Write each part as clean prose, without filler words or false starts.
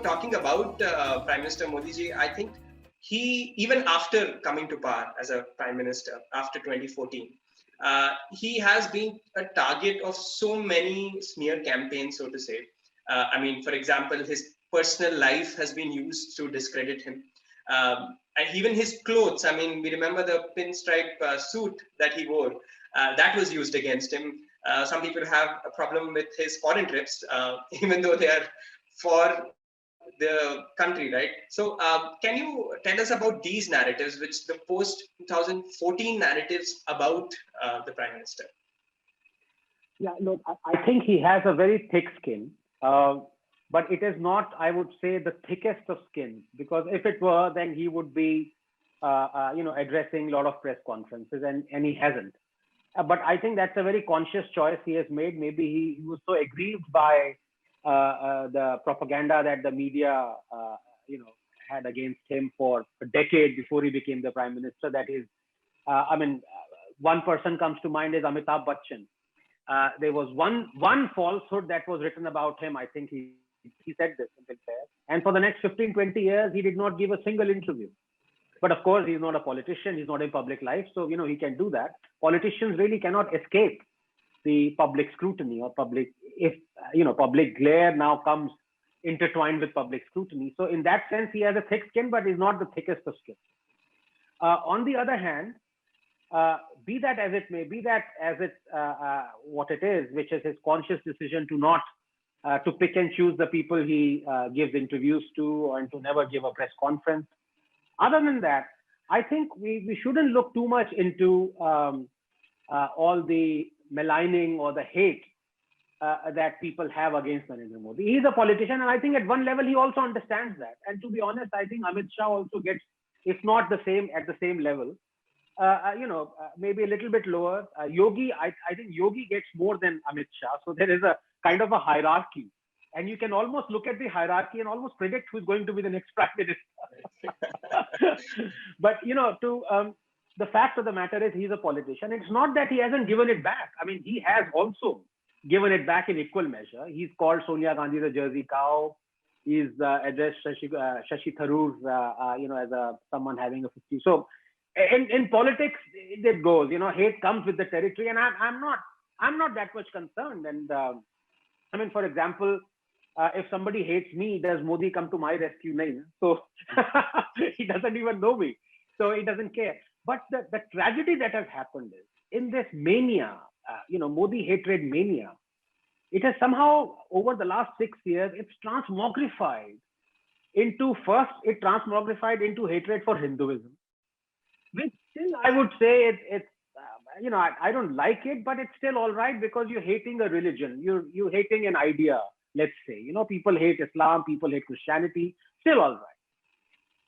talking about Prime Minister Modi ji, I think he, even after coming to power as a Prime Minister after 2014, he has been a target of so many smear campaigns, so to say. I mean, for example, his personal life has been used to discredit him. And even his clothes, I mean, we remember the pinstripe suit that he wore, that was used against him. Some people have a problem with his foreign trips, even though they are for the country, right? So, can you tell us about these narratives, which the post 2014 narratives about the Prime Minister? Yeah, look, I think he has a very thick skin, but it is not, I would say, the thickest of skin, because if it were, then he would be, addressing a lot of press conferences, and he hasn't. But I think that's a very conscious choice he has made. Maybe he was so aggrieved by the propaganda that the media, had against him for a decade before he became the prime minister. That is, one person comes to mind is Amitabh Bachchan. There was one falsehood that was written about him. I think he said this in Fair. And for the next 15, 20 years, he did not give a single interview. But of course, he's not a politician. He's not in public life. So, he can do that. Politicians really cannot escape the public scrutiny or public glare now comes intertwined with public scrutiny. So in that sense, he has a thick skin, but he's not the thickest of skin. On the other hand, be that as it may, be that as it what it is, which is his conscious decision to not to pick and choose the people he gives interviews to, and to never give a press conference. Other than that, I think we shouldn't look too much into all the maligning or the hate that people have against Narendra Modi. He's a politician, and I think at one level he also understands that. And to be honest, I think Amit Shah also gets, if not the same, at the same level, maybe a little bit lower. Yogi, I think Yogi gets more than Amit Shah. So there is a kind of a hierarchy. And you can almost look at the hierarchy and almost predict who's going to be the next prime minister. But, the fact of the matter is he's a politician. It's not that he hasn't given it back. I mean, he has also given it back in equal measure. He's called Sonia Gandhi the Jersey cow. He's addressed Shashi Tharoor, as someone having a 50. So in politics, it goes, hate comes with the territory. And I'm not that much concerned. And for example, if somebody hates me, does Modi come to my rescue? No. So he doesn't even know me. So he doesn't care. But the tragedy that has happened is, in this mania, Modi hatred mania, it has somehow, over the last 6 years, it's transmogrified into hatred for Hinduism, which still, I would say, I don't like it, but it's still all right, because you're hating a religion, you're hating an idea, let's say. People hate Islam, people hate Christianity, still all right.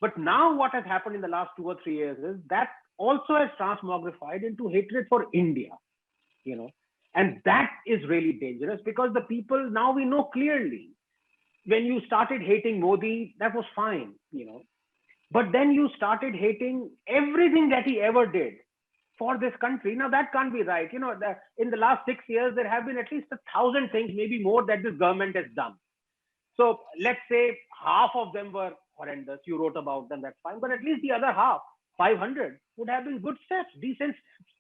But now what has happened in the last 2 or 3 years is that also has transmogrified into hatred for India, and that is really dangerous, because the people, now we know clearly, when you started hating Modi, that was fine, but then you started hating everything that he ever did for this country. Now that can't be right. In the last 6 years, there have been at least 1,000 things, maybe more, that this government has done. So let's say half of them were horrendous. You wrote about them, that's fine. But at least the other half, 500, would have been good steps, decent steps.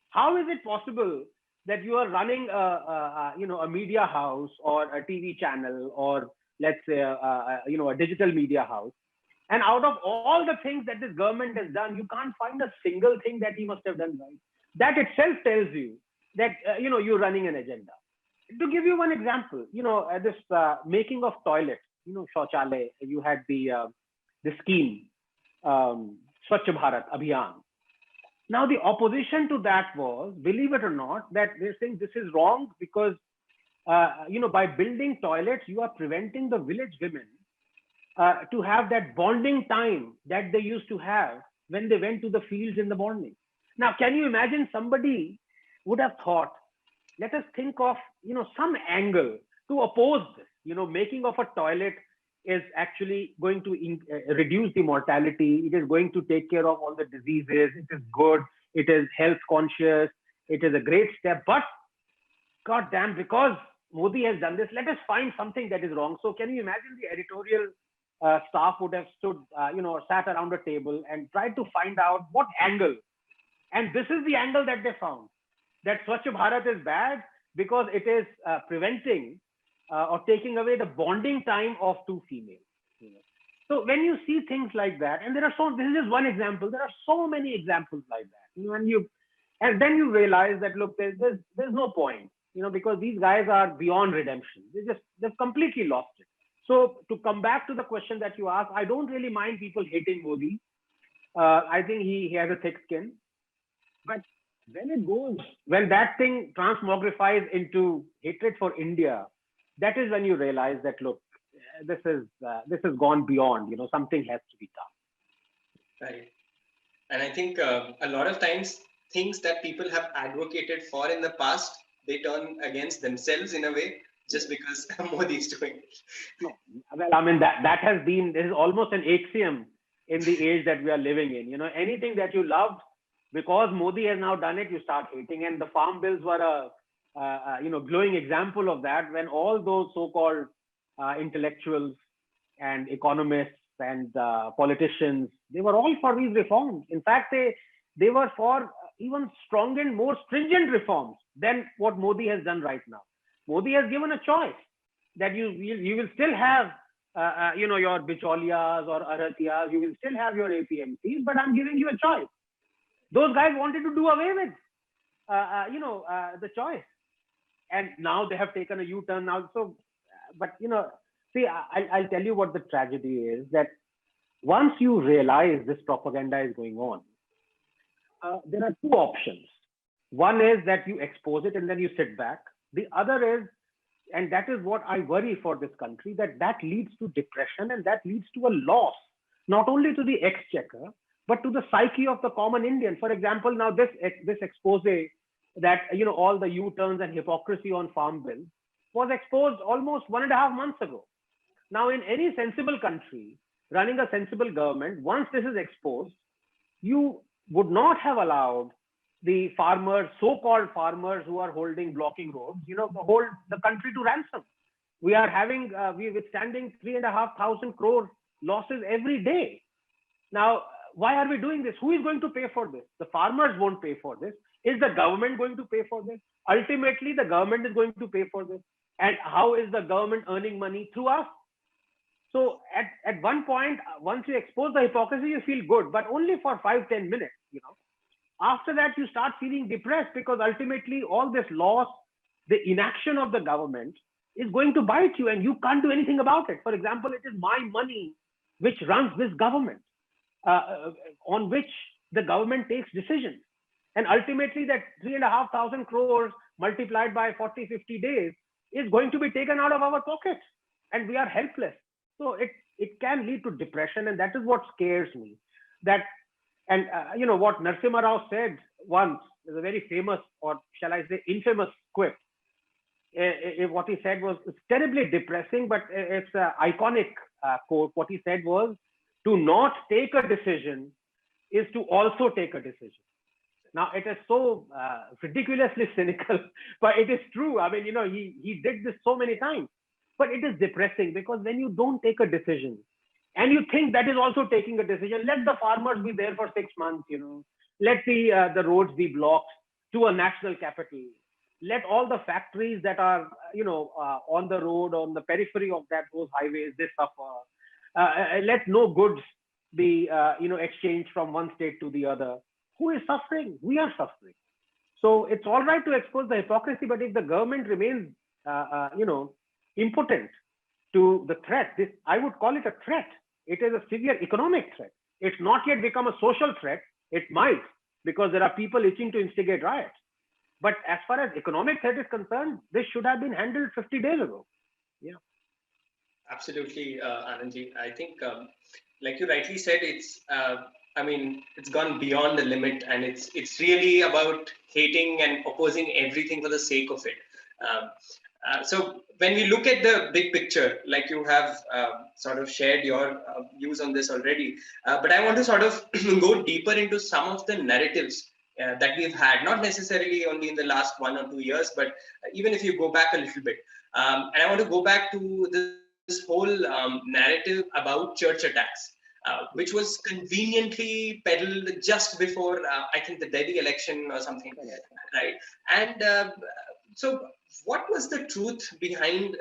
How is it possible that you are running a media house or a TV channel, or let's say a digital media house, and out of all the things that this government has done, you can't find a single thing that he must have done right? That itself tells you that you're running an agenda. To give you one example, this making of toilets, Shauchalay, you had the scheme, Swachh Bharat Abhiyan. Now, the opposition to that was, believe it or not, that they're saying this is wrong, because, by building toilets, you are preventing the village women to have that bonding time that they used to have when they went to the fields in the morning. Now, can you imagine, somebody would have thought, let us think of, some angle to oppose this. Making of a toilet is actually going to reduce the mortality. It is going to take care of all the diseases. It is good. It is health conscious. It is a great step. But God damn, because Modi has done this, let us find something that is wrong. So can you imagine the editorial staff would have stood, sat around a table and tried to find out what angle. And this is the angle that they found, that Swachh Bharat is bad because it is preventing or taking away the bonding time of two females. So when you see things like that, and this is just one example, there are so many examples like that, and then you realize that, look, there's no point, because these guys are beyond redemption. They've completely lost it. So to come back to the question that you asked, I don't really mind people hating Modi. I think he has a thick skin, but when that thing transmogrifies into hatred for India, that is when you realize that, look, this has gone beyond, something has to be done. Right. And I think a lot of times things that people have advocated for in the past, they turn against themselves in a way, just because Modi is doing it. Well, I mean, this is almost an axiom in the age that we are living in. Anything that you loved, because Modi has now done it, you start hating. And the farm bills were a glowing example of that, when all those so-called intellectuals and economists and politicians, they were all for these reforms. In fact, they were for even stronger and more stringent reforms than what Modi has done right now. Modi has given a choice that you will still have your Bicholias or Aratiyas, you will still have your APMCs, but I'm giving you a choice. Those guys wanted to do away with the choice, and now they have taken a U-turn now. So, but see, I'll tell you what the tragedy is, that once you realize this propaganda is going on, there are two options. One is that you expose it and then you sit back. The other is, and that is what I worry for this country, that leads to depression, and that leads to a loss, not only to the exchequer, but to the psyche of the common Indian. For example, now this expose that, all the U-turns and hypocrisy on farm bill was exposed almost 1.5 months ago. Now, in any sensible country running a sensible government, once this is exposed, you would not have allowed the farmers, so-called farmers who are blocking roads, hold the country to ransom. We're withstanding 3,500 crore losses every day. Now, why are we doing this? Who is going to pay for this? The farmers won't pay for this. Is the government going to pay for this? Ultimately, the government is going to pay for this. And how is the government earning money? Through us. So at one point, once you expose the hypocrisy, you feel good, but only for 5-10 minutes, After that, you start feeling depressed, because ultimately all this loss, the inaction of the government is going to bite you, and you can't do anything about it. For example, it is my money which runs this government, on which the government takes decisions. And ultimately that 3,500 crores multiplied by 40-50 days is going to be taken out of our pockets, and we are helpless. So it can lead to depression, and that is what scares me. What Narasimha Rao said once is a very famous, or shall I say infamous quip. What he said was terribly depressing, but it's an iconic quote. What he said was, to not take a decision is to also take a decision. Now, it is so ridiculously cynical, but it is true. I mean, he did this so many times, but it is depressing, because when you don't take a decision and you think that is also taking a decision, let the farmers be there for 6 months, let the roads be blocked to a national capital. Let all the factories that are, on the road, on the periphery of those highways, they suffer. Let no goods be, exchanged from one state to the other. Who is suffering? We are suffering. So it's all right to expose the hypocrisy, but if the government remains, impotent to the threat, I would call it a threat. It is a severe economic threat. It's not yet become a social threat. It might, because there are people itching to instigate riots. But as far as economic threat is concerned, this should have been handled 50 days ago. Yeah. Absolutely, Anandji. I think, like you rightly said, it's gone beyond the limit, and it's really about hating and opposing everything for the sake of it. So when we look at the big picture, like you have sort of shared your views on this already, but I want to sort of go deeper into some of the narratives that we've had, not necessarily only in the last 1 or 2 years, but even if you go back a little bit. And I want to go back to the this whole narrative about church attacks, which was conveniently peddled just before, I think, the Delhi election or something, right? And so, what was the truth behind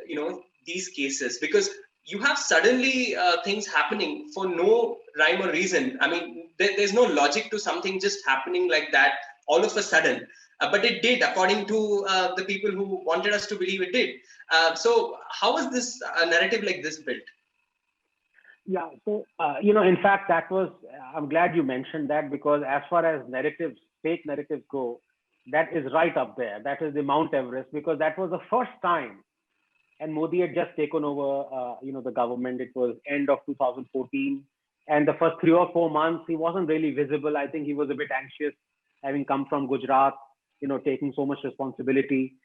these cases? Because you have suddenly things happening for no rhyme or reason. I mean, there's no logic to something just happening like that all of a sudden. But it did, according to the people who wanted us to believe it did. So how was this narrative like this built? Yeah. So, in fact, I'm glad you mentioned that, because as far as narratives, fake narratives go, that is right up there. That is the Mount Everest, because that was the first time, and Modi had just taken over, the government. It was end of 2014. And the first 3 or 4 months, he wasn't really visible. I think he was a bit anxious, having come from Gujarat, taking so much responsibility.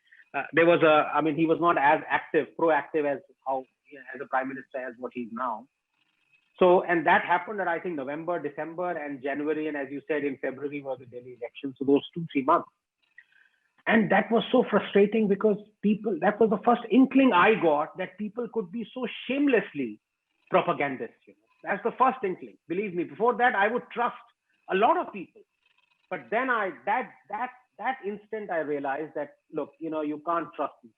He was not as proactive as as a prime minister as what he's now. So, and that happened at, I think, November, December, and January. And as you said, in February was the Delhi election. So those 2, 3 months. And that was so frustrating, because that was the first inkling I got that people could be so shamelessly propagandists. That's the first inkling. Believe me, before that, I would trust a lot of people. But then that instant I realized that, look, you can't trust me.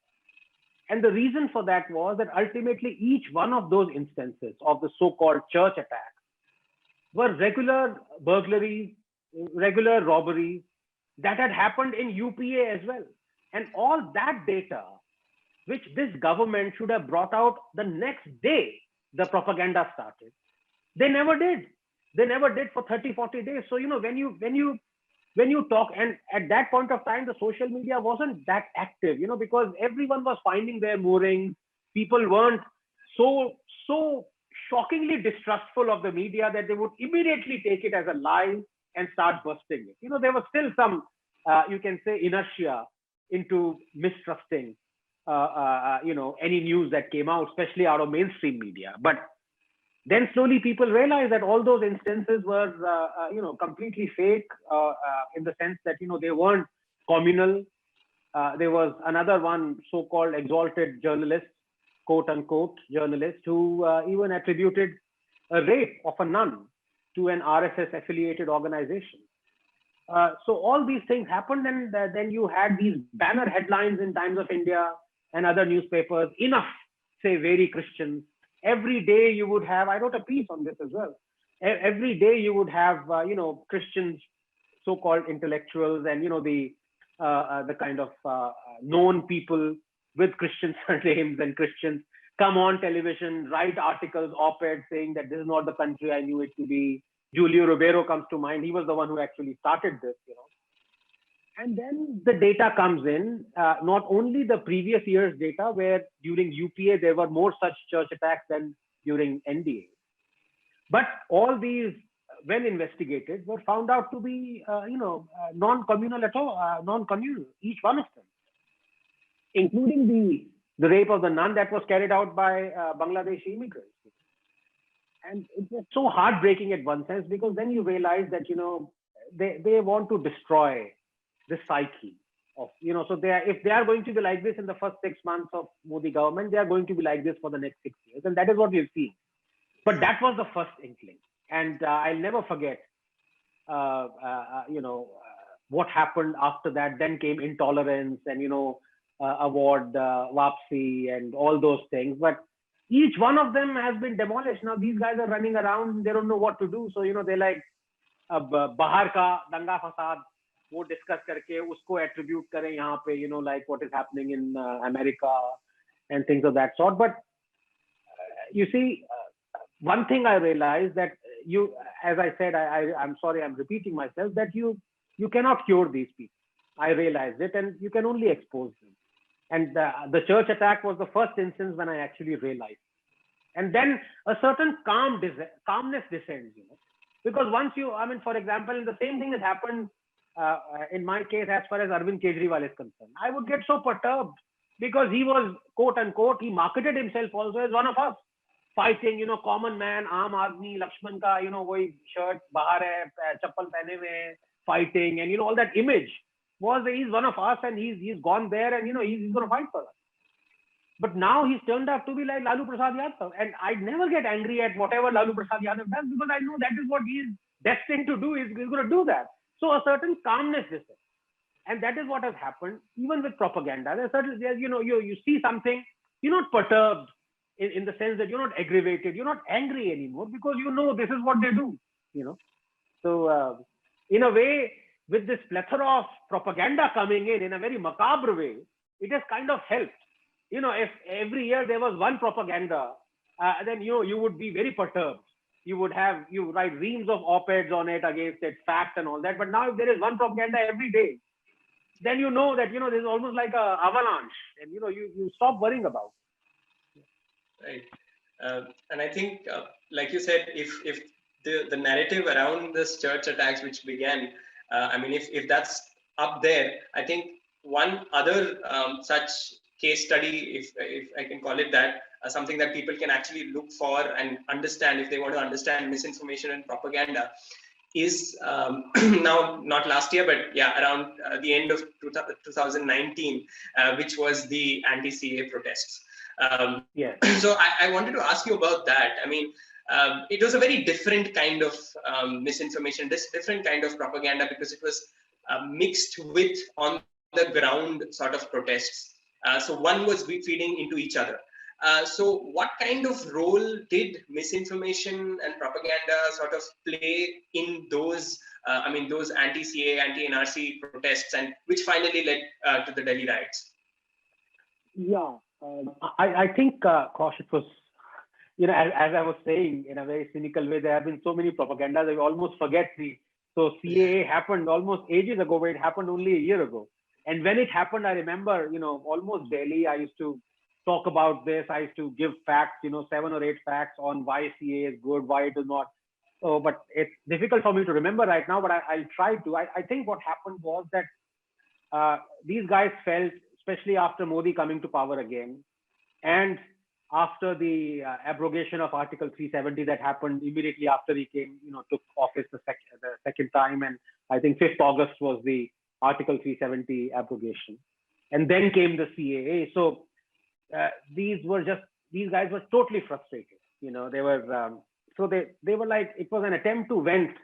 And the reason for that was that ultimately each one of those instances of the so-called church attack were regular burglaries, regular robberies that had happened in UPA as well. And all that data, which this government should have brought out the next day the propaganda started, they never did. They never did for 30, 40 days. So, when you talk, and at that point of time, the social media wasn't that active, because everyone was finding their moorings. People weren't so shockingly distrustful of the media that they would immediately take it as a lie and start busting it. There was still some, you can say, inertia into mistrusting, any news that came out, especially out of mainstream media. But then slowly people realized that all those instances were, completely fake, in the sense that, they weren't communal. There was another one, so-called exalted journalist, quote unquote journalist, who even attributed a rape of a nun to an RSS affiliated organization. So all these things happened, and then you had these banner headlines in Times of India and other newspapers, enough, say, very Christian. Every day you would have, I wrote a piece on this as well. Every day you would have, Christians, so-called intellectuals, and, the kind of known people with Christian surnames and Christians come on television, write articles, op-eds saying that this is not the country I knew it to be. Julio Ribeiro comes to mind. He was the one who actually started this, And then the data comes in, not only the previous year's data, where during UPA there were more such church attacks than during NDA. But all these, when investigated, were found out to be, non-communal at all, non-communal, each one of them, including the rape of the nun that was carried out by Bangladeshi immigrants. And it was so heartbreaking at one sense, because then you realize that, they want to destroy the psyche of, so if they are going to be like this in the first 6 months of Modi government, they are going to be like this for the next 6 years. And that is what we've seen. But that was the first inkling. And I'll never forget, what happened after that. Then came intolerance and, award, Wapsi, and all those things. But each one of them has been demolished. Now these guys are running around. They don't know what to do. So, they're like, Bahar ka danga fasad, वो discuss करके उसको attribute करें यहाँ पे, like what is happening in America and things of that sort. But you see, one thing I realized that as I said, I'm sorry, I'm repeating myself, that you cannot cure these people. I realized it, and you can only expose them. And the church attack was the first instance when I actually realized. And then a certain calmness descends, because once for example, the same thing has happened in my case as far as Arvind Kejriwal is concerned. I would get so perturbed, because he was, quote unquote, he marketed himself also as one of us, fighting, common man, aam aadmi, Lakshman ka, wohi shirt bahar hai, chappal pehne huए hai, fighting, and all that image was, he's one of us, and he's gone there, and he's going to fight for us. But now he's turned out to be like Lalu Prasad Yadav. And I never get angry at whatever Lalu Prasad Yadav does, because I know that is what he is destined to do. He's going to do that. So a certain calmness is there. And that is what has happened, even with propaganda. You see something, you're not perturbed in the sense that you're not aggravated, you're not angry anymore, because you know this is what they do, So in a way, with this plethora of propaganda coming in a very macabre way, it has kind of helped. If every year there was one propaganda, then you would be very perturbed. You write reams of op-eds on it against its facts and all that. But now if there is one propaganda every day, then you know that this is almost like a avalanche, and you stop worrying about it. Right. And I think, like you said, if the narrative around this church attacks which began, if that's up there, I think one other such case study, if I can call it that, something that people can actually look for and understand if they want to understand misinformation and propaganda, is now not last year, but around the end of 2019, which was the anti-CA protests. Yeah. So I wanted to ask you about that. It was a very different kind of misinformation, different kind of propaganda, because it was mixed with on the ground sort of protests. So one was feeding into each other. So what kind of role did misinformation and propaganda sort of play in those, those anti-CA, anti-NRC protests, and which finally led to the Delhi riots? Yeah, I think, Kaush, it was, as I was saying, in a very cynical way, there have been so many propagandas that we almost forget So CAA happened almost ages ago, but it happened only a year ago. And when it happened, I remember, almost daily, I used to talk about this. I used to give facts, 7 or 8 facts on why CAA is good, why it is not. So, but it's difficult for me to remember right now, but I'll try to. I think what happened was that these guys felt, especially after Modi coming to power again, and after the abrogation of Article 370 that happened immediately after he took office the second time, and I think 5th August was the Article 370 abrogation, and then came the CAA. So these guys were totally frustrated. They were they were like, it was an attempt to vent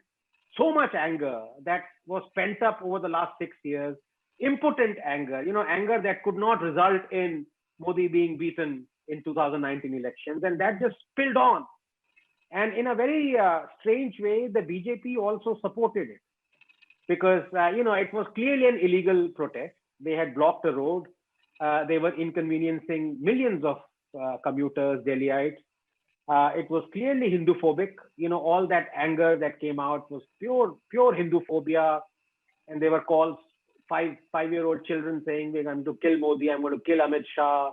so much anger that was pent up over the last 6 years, impotent anger, anger that could not result in Modi being beaten in 2019 elections, and that just spilled on. And in a very strange way, the BJP also supported it, because it was clearly an illegal protest. They had blocked the road. They were inconveniencing millions of commuters, Delhiites. It was clearly Hindu-phobic. All that anger that came out was pure Hindu-phobia, and there were calls, five-year-old children saying, "We're going to kill Modi. I'm going to kill Amit Shah."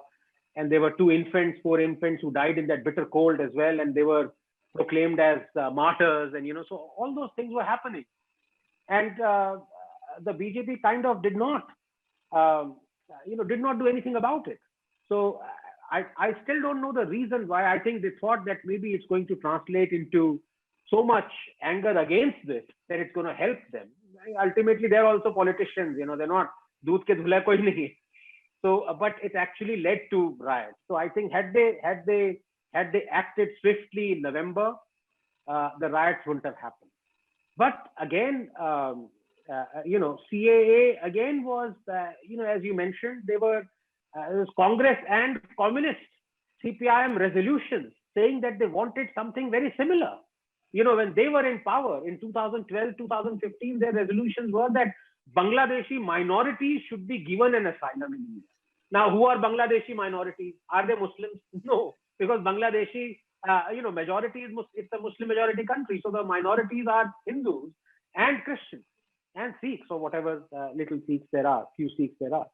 And there were 4 infants who died in that bitter cold as well, and they were proclaimed as martyrs. And so all those things were happening, and the BJP kind of did not do anything about it. So I still don't know the reason why. I think they thought that maybe it's going to translate into so much anger against this that it's going to help them. Ultimately, they're also politicians. They're not doodh ke dhula koi nahi. So, but it actually led to riots. So I think had they acted swiftly in November, the riots wouldn't have happened. But again, CAA again was, as you mentioned, it was Congress and Communist CPIM resolutions saying that they wanted something very similar. When they were in power in 2012, 2015, their resolutions were that Bangladeshi minorities should be given an asylum in India. Now, who are Bangladeshi minorities? Are they Muslims? No, because Bangladeshi, majority is it's a Muslim majority country. So the minorities are Hindus and Christians and Sikhs, or whatever little Sikhs there are, few Sikhs there are.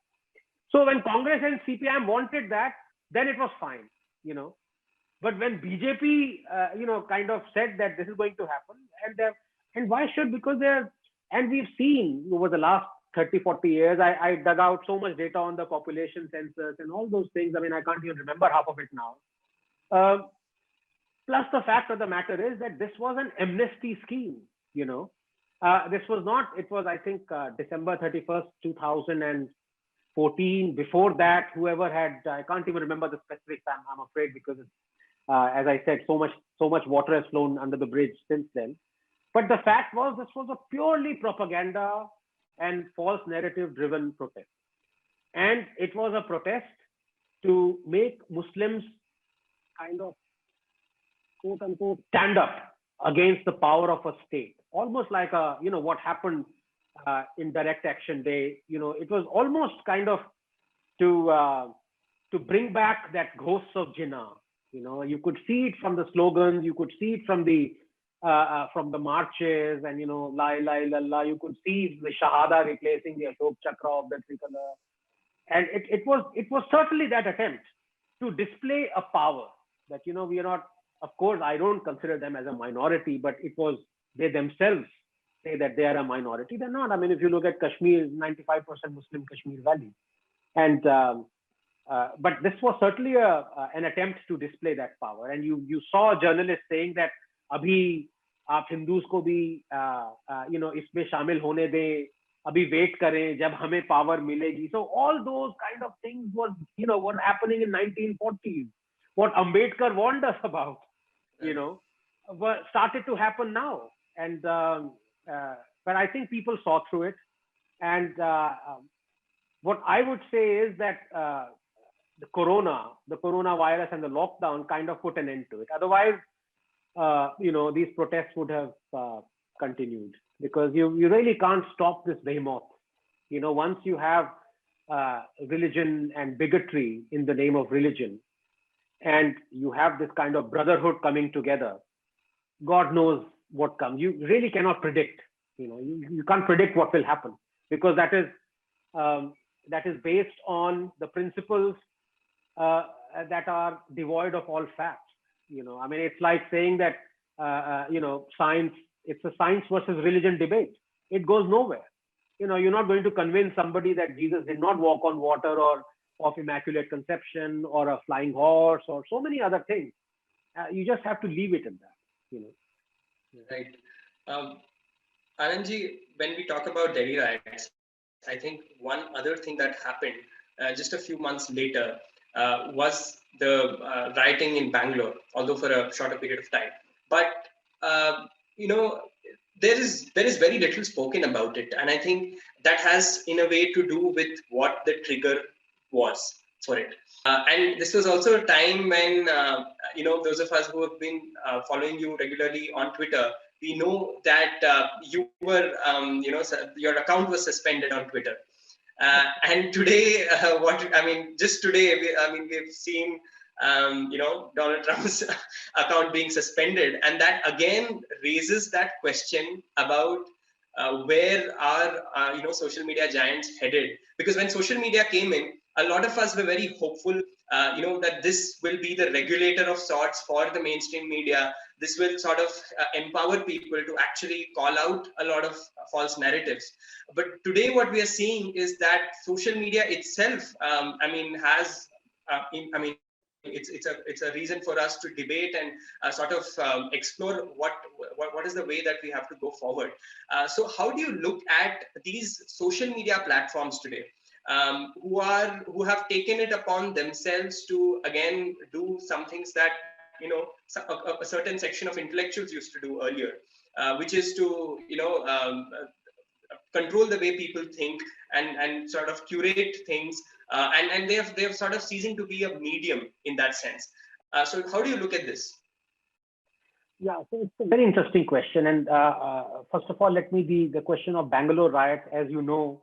So when Congress and CPIM wanted that, then it was fine, But when BJP, kind of said that this is going to happen, and why should? Because and we've seen over the last 30, 40 years, I dug out so much data on the population census and all those things. I can't even remember half of it now. Plus the fact of the matter is that this was an amnesty scheme, This was not, it was, I think, December 31st, 2000 and 14. Before that, whoever had, I can't even remember the specifics. I'm afraid, because it's, as I said, so much water has flown under the bridge since then. But the fact was, this was a purely propaganda and false narrative driven protest. And it was a protest to make Muslims kind of, quote unquote, stand up against the power of a state. Almost like what happened in Direct Action Day. It was almost kind of to bring back that ghosts of Jinnah. You could see it from the slogans, you could see it from the marches, and la ilaha illallah. You could see the Shahada replacing the Ashok Chakra of the tricolor, and it was certainly that attempt to display a power that we are not. Of course, I don't consider them as a minority, but it was they themselves say that they are a minority. They're not. I mean, if you look at Kashmir, 95% Muslim Kashmir Valley, and but this was certainly an attempt to display that power. And you saw journalists saying that अभी आप Hindus को भी इसमें शामिल होने दें, अभी wait करें जब हमें पावर मिलेगी. So all those kind of things was what happening in 1940s, what Ambedkar warned us about, started to happen now. And but I think people saw through it. And what I would say is that the coronavirus and the lockdown kind of put an end to it. Otherwise, these protests would have continued, because you really can't stop this behemoth. Once you have religion and bigotry in the name of religion, and you have this kind of brotherhood coming together, God knows what comes. You really cannot predict. You can't predict what will happen, because that is based on the principles that are devoid of all facts. I mean, it's like saying that science, it's a science versus religion debate. It goes nowhere. You're not going to convince somebody that Jesus did not walk on water, or of Immaculate Conception, or a flying horse, or so many other things. You just have to leave it in that. Right. Anandji, when we talk about Delhi riots, I think one other thing that happened just a few months later was the rioting in Bangalore, although for a shorter period of time. But there is very little spoken about it, and I think that has in a way to do with what the trigger was for it. And this was also a time when those of us who have been following you regularly on Twitter, we know that you were your account was suspended on Twitter. And today, just today, we've seen, Donald Trump's account being suspended, and that again raises that question about where are social media giants headed? Because when social media came in, a lot of us were very hopeful, that this will be the regulator of sorts for the mainstream media. This will sort of empower people to actually call out a lot of false narratives. But today, what we are seeing is that social media itself, has, it's a reason for us to debate and sort of explore what is the way that we have to go forward. So, how do you look at these social media platforms today? Who have taken it upon themselves to again do some things that a certain section of intellectuals used to do earlier, which is to control the way people think and sort of curate things, and they have sort of ceasing to be a medium in that sense. So how do you look at this? Yeah, so it's a very interesting question. And first of all, let me be the question of Bangalore riot, as you know.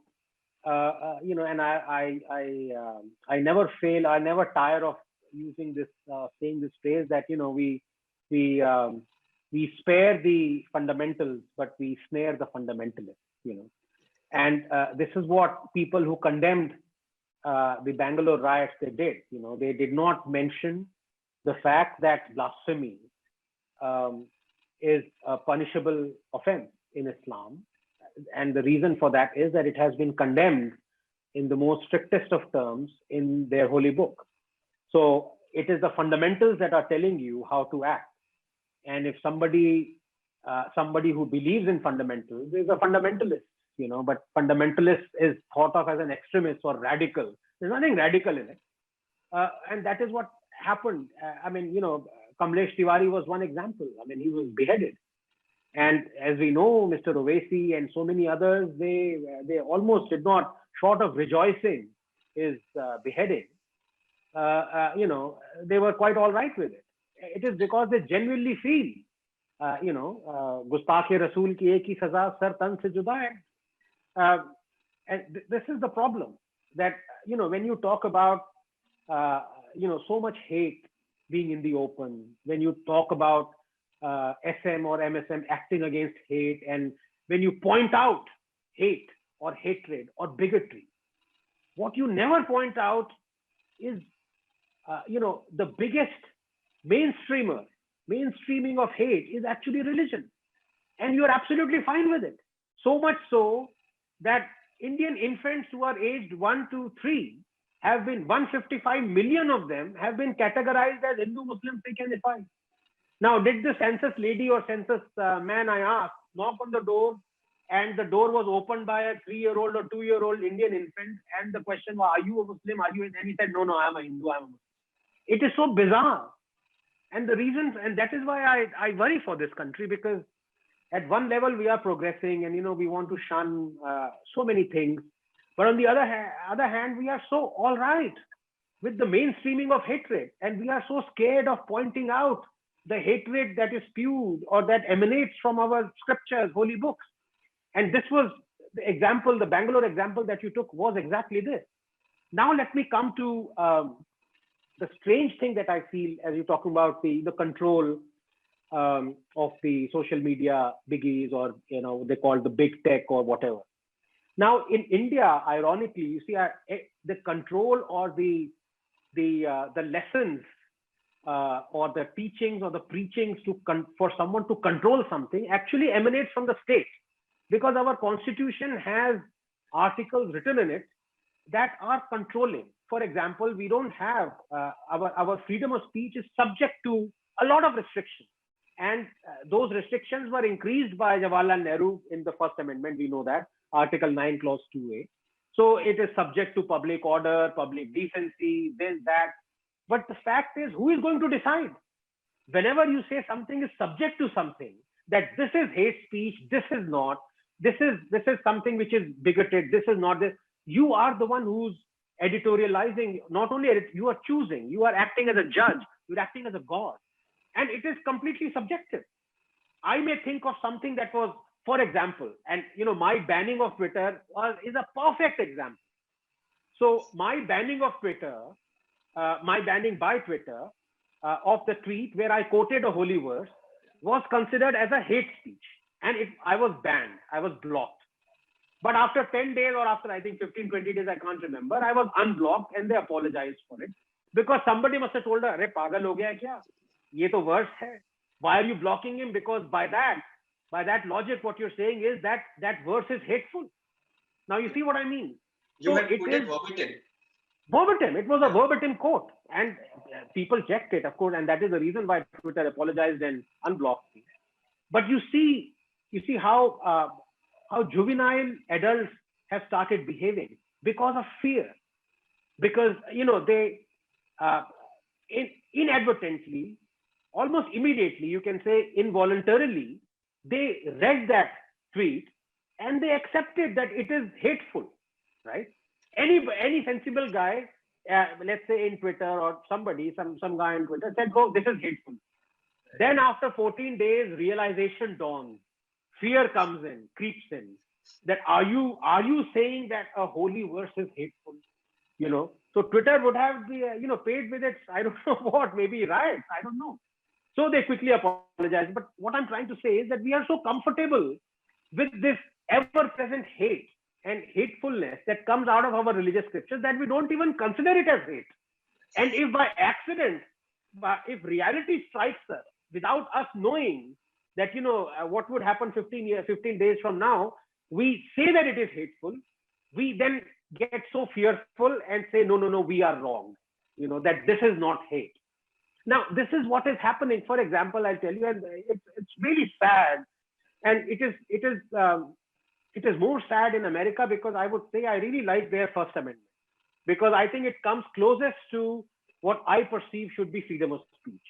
And I never fail. I never tire of using this, saying this phrase that we spare the fundamentals, but we snare the fundamentalists. And this is what people who condemned the Bangalore riots they did. They did not mention the fact that blasphemy is a punishable offense in Islam. And the reason for that is that it has been condemned in the most strictest of terms in their holy book. So it is the fundamentals that are telling you how to act. And if somebody who believes in fundamentals is a fundamentalist, but fundamentalist is thought of as an extremist or radical. There's nothing radical in it. And that is what happened. Kamlesh Tiwari was one example. He was beheaded. And as we know, Mr. Owaisi and so many others, they almost did not, short of rejoicing his beheading, they were quite all right with it. It is because they genuinely feel, Gustakh-e Rasool ki ek hi saza sar tan se juda hai. And this is the problem that, when you talk about, so much hate being in the open, when you talk about SM or MSM acting against hate, and when you point out hate or hatred or bigotry, what you never point out is, the biggest mainstreaming of hate is actually religion. And you're absolutely fine with it. So much so that Indian infants who are aged 1 to 3 have been, 155 million of them have been categorized as Hindu, Muslim, Sikh, and Isai. Now, did the census lady or census man, I asked, knock on the door, and the door was opened by a 3-year-old or 2-year-old Indian infant, and the question was, are you a Muslim? Are you? And he said, no, I'm a Hindu, I'm a Muslim. It is so bizarre. And the reasons, and that is why I worry for this country, because at one level we are progressing and, we want to shun so many things. But on the other hand, we are so all right with the mainstreaming of hatred. And we are so scared of pointing out the hatred that is spewed or that emanates from our scriptures, holy books. And this was the example, the Bangalore example that you took was exactly this. Now let me come to the strange thing that I feel as you're talking about the control of the social media biggies, or they call the big tech or whatever. Now in India, ironically, you see the control or the lessons or the teachings or the preachings for someone to control something actually emanates from the state, because our constitution has articles written in it that are controlling. For example, we don't have our freedom of speech is subject to a lot of restrictions. And those restrictions were increased by Jawaharlal Nehru in the First Amendment. We know that, Article 9, Clause 2A. So it is subject to public order, public decency, this, that. But the fact is, who is going to decide? Whenever you say something is subject to something, that this is hate speech, this is not, this is something which is bigoted, this is not this, you are the one who's editorializing. Not only you are choosing, you are acting as a judge, you're acting as a god. And it is completely subjective. I may think of something that was, for example, and my banning of Twitter is a perfect example. So my banning of Twitter, my banning by Twitter of the tweet where I quoted a holy verse was considered as a hate speech. And I was banned, I was blocked. But after 10 days or after, I think 15, 20 days, I can't remember, I was unblocked and they apologized for it. Because somebody must have told her, "Arey, pagal ho gaya kya? Ye to verse hai. Why are you blocking him?" Because by that logic, what you're saying is that verse is hateful. Now you see what I mean? You had put it verbatim. Verbatim. It was a verbatim quote. And people checked it, of course. And that is the reason why Twitter apologized and unblocked me. But you see how juvenile adults have started behaving because of fear. Because, they inadvertently, almost immediately, you can say involuntarily, they read that tweet and they accepted that it is hateful, right? Any sensible guy, let's say in Twitter or somebody, some guy on Twitter said, "Oh, this is hateful." Then after 14 days, realization dawns, fear comes in, creeps in. That are you saying that a holy verse is hateful? So Twitter would have paid with its, I don't know what, maybe riots, I don't know. So they quickly apologized. But what I'm trying to say is that we are so comfortable with this ever-present hate and hatefulness that comes out of our religious scriptures that we don't even consider it as hate. And if by accident, if reality strikes us without us knowing that, what would happen 15 days from now, we say that it is hateful, we then get so fearful and say, no, we are wrong, that this is not hate. Now, this is what is happening. For example, I'll tell you, and it's really sad. And it is it is more sad in America, because I would say I really like their First Amendment, because I think it comes closest to what I perceive should be freedom of speech.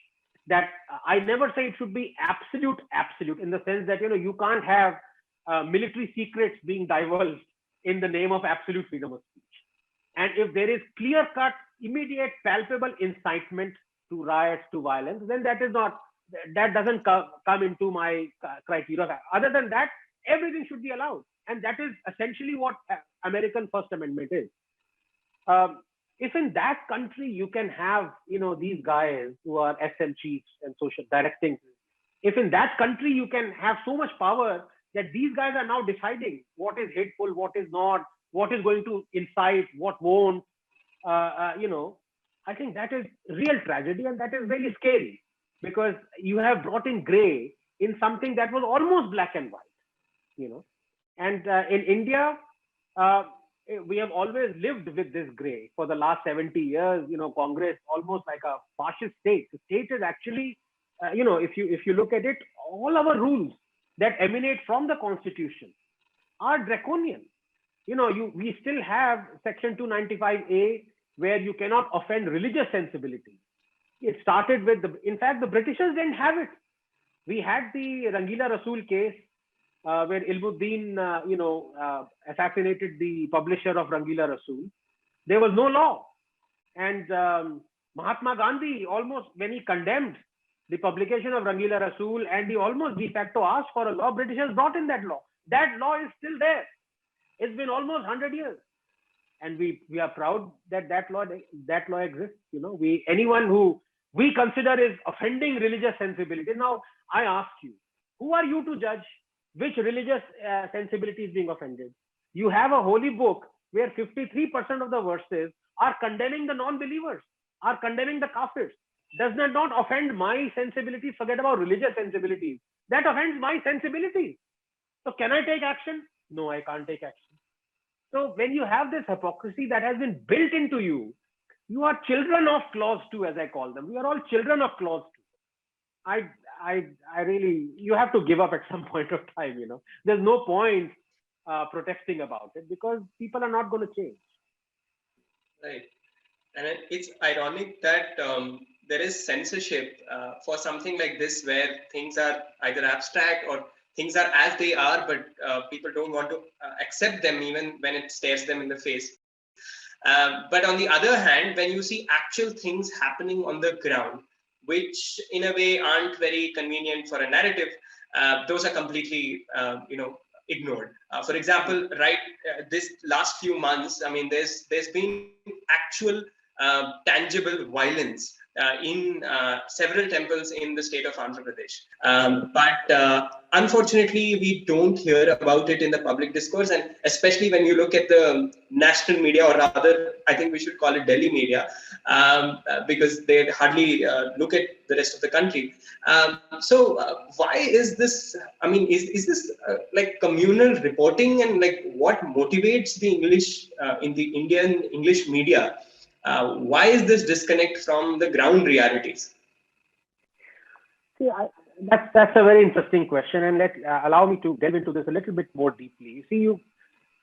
That I never say it should be absolute, in the sense that, you can't have military secrets being divulged in the name of absolute freedom of speech. And if there is clear cut, immediate, palpable incitement to riots, to violence, then that doesn't come into my criteria. Other than that, everything should be allowed. And that is essentially what American First Amendment is. If in that country you can have, these guys who are SM chiefs and social directing, if in that country you can have so much power that these guys are now deciding what is hateful, what is not, what is going to incite, what won't, I think that is real tragedy, and that is very scary, because you have brought in gray in something that was almost black and white. And in India, we have always lived with this gray for the last 70 years. Congress almost like a fascist state. The state is actually, if you look at it, all our rules that emanate from the Constitution are draconian. We still have Section 295A, where you cannot offend religious sensibility. It started with in fact, the Britishers didn't have it. We had the Rangila Rasool case, where Ilmuddin, assassinated the publisher of Rangila Rasool. There was no law. And Mahatma Gandhi, almost when he condemned the publication of Rangila Rasool, and he almost de facto asked for a law, Britishers brought in that law. That law is still there. It's been almost 100 years. And we are proud that law exists. Anyone who we consider is offending religious sensibility. Now, I ask you, who are you to judge which religious sensibility is being offended? You have a holy book where 53% of the verses are condemning the non-believers, are condemning the kafirs. Does that not offend my sensibilities? Forget about religious sensibilities. That offends my sensibilities. So can I take action? No, I can't take action. So when you have this hypocrisy that has been built into you, you are children of clause 2, as I call them. We are all children of clause 2. I really, you have to give up at some point of time. There's no point protesting about it, because people are not going to change. Right. And it's ironic that there is censorship for something like this, where things are either abstract or things are as they are, but people don't want to accept them even when it stares them in the face. But on the other hand, when you see actual things happening on the ground, which in a way aren't very convenient for a narrative, those are completely, ignored. For example, this last few months, there's been actual tangible violence in several temples in the state of Andhra Pradesh. But unfortunately, we don't hear about it in the public discourse, and especially when you look at the national media, or rather, I think we should call it Delhi media, because they hardly look at the rest of the country. So why is this? Is this like communal reporting, and like what motivates the English in the Indian English media? Why is this disconnect from the ground realities? See, that's a very interesting question, and allow me to delve into this a little bit more deeply.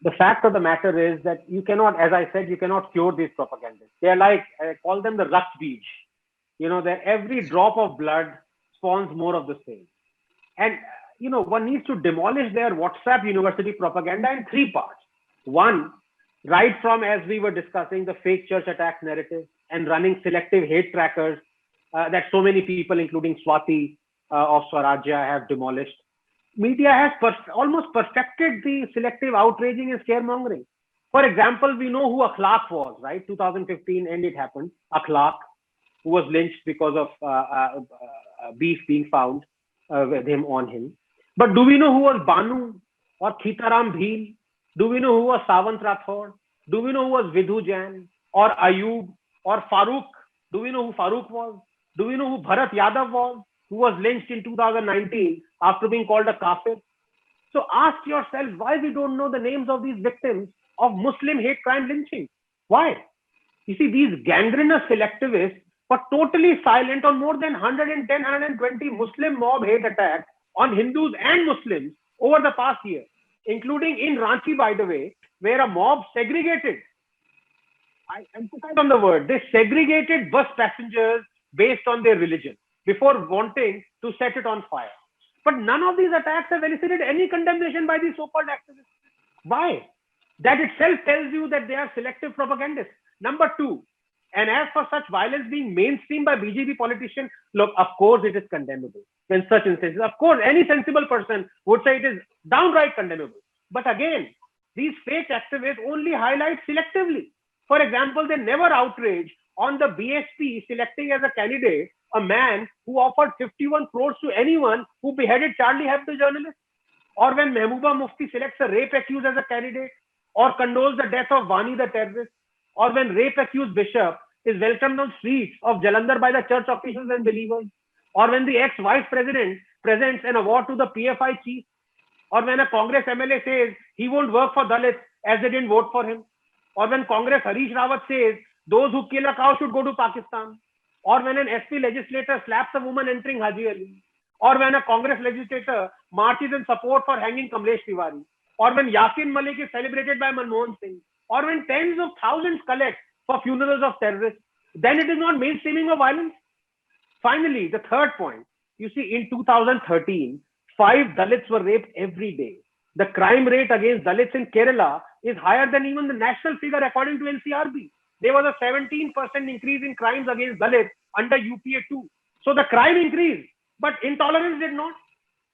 The fact of the matter is that you cannot, as I said, you cannot cure these propagandists. They're like, I call them the rust beej. That every drop of blood spawns more of the same. And one needs to demolish their WhatsApp university propaganda in 3 parts. One, right from, as we were discussing, the fake church attack narrative and running selective hate trackers that so many people, including Swati of Swarajya, have demolished. Media has almost perfected the selective outraging and scaremongering. For example, we know who Akhlaq was, right? 2015, and it happened. Akhlaq, who was lynched because of beef being found with him on him. But do we know who was Banu or Khitaram Bheel? Do we know who was Savant Rathod? Do we know who was Vidhu Jain or Ayub or Farooq? Do we know who Farooq was? Do we know who Bharat Yadav was, who was lynched in 2019 after being called a kafir? So ask yourself why we don't know the names of these victims of Muslim hate crime lynching. Why? You see, these gangrenous selectivists were totally silent on more than 110, 120 Muslim mob hate attacks on Hindus and Muslims over the past year. including in Ranchi, by the way, where a mob segregated, I emphasize on the word, they segregated bus passengers based on their religion before wanting to set it on fire. But none of these attacks have elicited any condemnation by these so-called activists. Why? That itself tells you that they are selective propagandists. Number two, and as for such violence being mainstreamed by BJP politicians, look, of course it is condemnable when such instances. Of course, any sensible person would say it is downright condemnable. But again, these fake activists only highlight selectively. For example, they never outrage on the BSP selecting as a candidate a man who offered 51 crores to anyone who beheaded Charlie Hebdo, the journalist, or when Mehbooba Mufti selects a rape accused as a candidate, or condoles the death of Vani the terrorist, or when rape accused bishop is welcomed on streets of Jalandhar by the church officials and believers, or when the ex-vice president presents an award to the PFI chief, or when a Congress MLA says he won't work for Dalits as they didn't vote for him, or when Congress Harish Rawat says those who kill a cow should go to Pakistan, or when an SP legislator slaps a woman entering Haji Ali, or when a Congress legislator marches in support for hanging Kamlesh Tiwari, or when Yasin Malik is celebrated by Manmohan Singh, or when tens of thousands collect for funerals of terrorists, then it is not mainstreaming of violence. Finally, the third point, you see, in 2013, 5 Dalits were raped every day. The crime rate against Dalits in Kerala is higher than even the national figure according to NCRB. There was a 17% increase in crimes against Dalits under UPA 2. So the crime increased, but intolerance did not.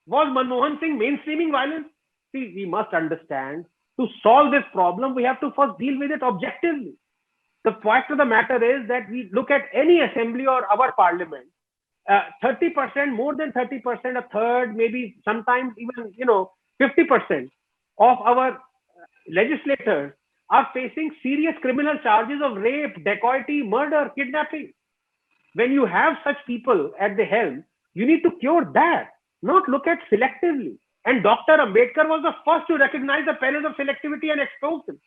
Was Manmohan Singh mainstreaming violence? See, we must understand, to solve this problem, we have to first deal with it objectively. The fact of the matter is that we look at any assembly or our parliament, 30%, more than 30%, a third, maybe sometimes even 50% of our legislators are facing serious criminal charges of rape, dacoity, murder, kidnapping. When you have such people at the helm, you need to cure that, not look at selectively. And Dr. Ambedkar was the first to recognize the perils of selectivity and expose them.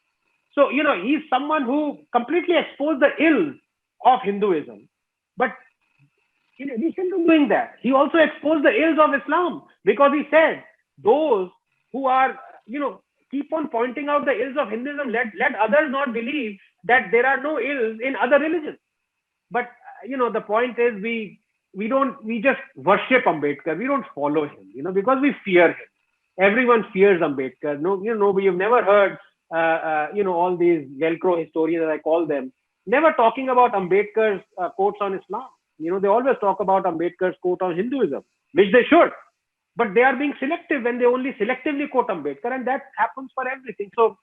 So, he's someone who completely exposed the ills of Hinduism. But in addition to doing that, he also exposed the ills of Islam, because he said, those who are, keep on pointing out the ills of Hinduism, let others not believe that there are no ills in other religions. But, the point is we just worship Ambedkar. We don't follow him, because we fear him. Everyone fears Ambedkar. You've never heard, all these Velcro historians, as I call them, never talking about Ambedkar's quotes on Islam. They always talk about Ambedkar's quote on Hinduism, which they should. But they are being selective when they only selectively quote Ambedkar, and that happens for everything. So,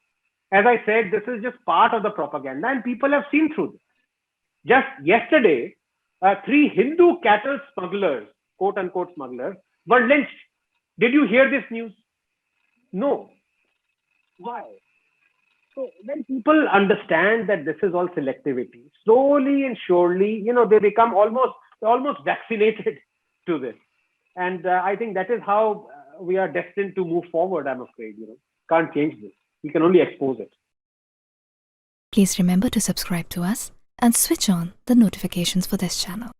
as I said, this is just part of the propaganda, and people have seen through this. Just yesterday, 3 Hindu cattle smugglers, quote unquote smugglers, were lynched. Did you hear this news? No. Why? So when people understand that this is all selectivity, slowly and surely, they become almost vaccinated to this. And I think that is how we are destined to move forward, I'm afraid. Can't change this. We can only expose it. Please remember to subscribe to us and switch on the notifications for this channel.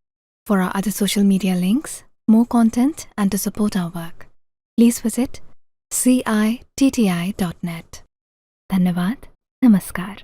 For our other social media links, more content, and to support our work, please visit citti.net. Dhanyavad. Namaskar.